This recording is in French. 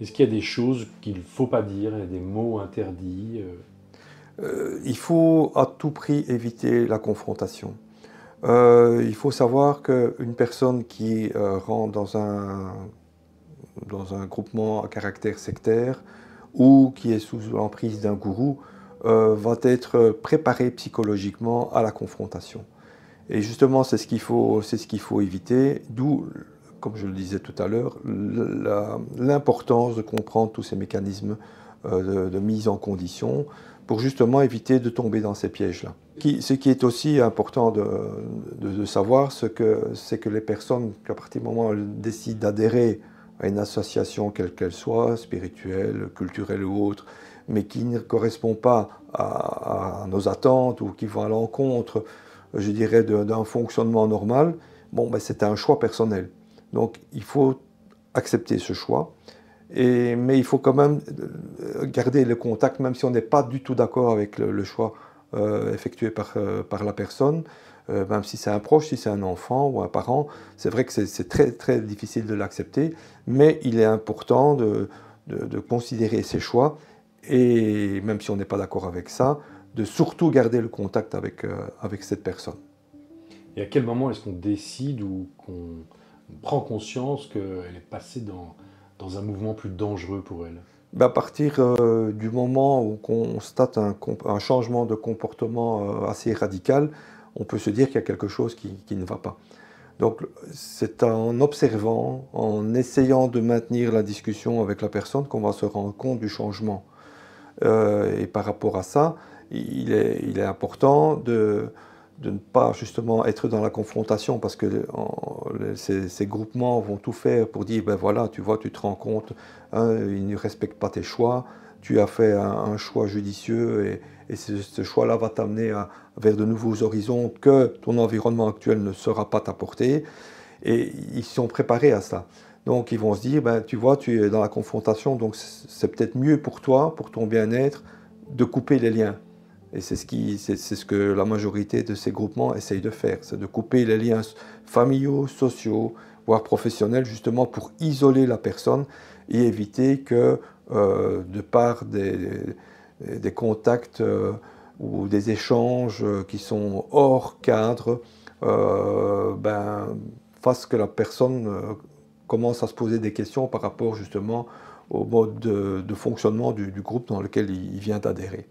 Est-ce qu'il y a des choses qu'il ne faut pas dire, il y a des mots interdits Il faut à tout prix éviter la confrontation. Il faut savoir qu'une personne qui rentre dans un groupement à caractère sectaire ou qui est sous l'emprise d'un gourou va être préparée psychologiquement à la confrontation. Et justement, c'est ce qu'il faut éviter, d'où, comme je le disais tout à l'heure, l'importance de comprendre tous ces mécanismes de mise en condition pour justement éviter de tomber dans ces pièges-là. Ce qui est aussi important de savoir, c'est que les personnes, qu'à partir du moment où elles décident d'adhérer à une association quelle qu'elle soit, spirituelle, culturelle ou autre, mais qui ne correspond pas à nos attentes ou qui vont à l'encontre, je dirais, d'un fonctionnement normal, bon, ben, c'est un choix personnel. Donc il faut accepter ce choix, mais il faut quand même garder le contact, même si on n'est pas du tout d'accord avec le choix effectué par la personne, même si c'est un proche, si c'est un enfant ou un parent, c'est vrai que c'est très, très difficile de l'accepter, mais il est important de considérer ses choix, et même si on n'est pas d'accord avec ça, de surtout garder le contact avec cette personne. et à quel moment est-ce qu'on décide ou qu'on prend conscience qu'elle est passée dans un mouvement plus dangereux pour elle? Ben, à partir du moment où on constate un changement de comportement assez radical, on peut se dire qu'il y a quelque chose qui ne va pas. Donc c'est en observant, en essayant de maintenir la discussion avec la personne qu'on va se rendre compte du changement. Et par rapport à ça, il est important de ne pas justement être dans la confrontation parce que ces groupements vont tout faire pour dire, ben voilà, tu vois, tu te rends compte, hein, ils ne respectent pas tes choix, tu as fait un choix judicieux et ce choix-là va t'amener vers de nouveaux horizons que ton environnement actuel ne saura pas t'apporter. Et ils sont préparés à ça. Donc ils vont se dire, ben, tu vois, tu es dans la confrontation, donc c'est peut-être mieux pour toi, pour ton bien-être, de couper les liens. Et c'est ce que la majorité de ces groupements essayent de faire, c'est de couper les liens familiaux, sociaux, voire professionnels, justement pour isoler la personne et éviter que, de par des contacts ou des échanges qui sont hors cadre, ben, fasse que la personne commence à se poser des questions par rapport justement au mode de fonctionnement du groupe dans lequel il vient d'adhérer.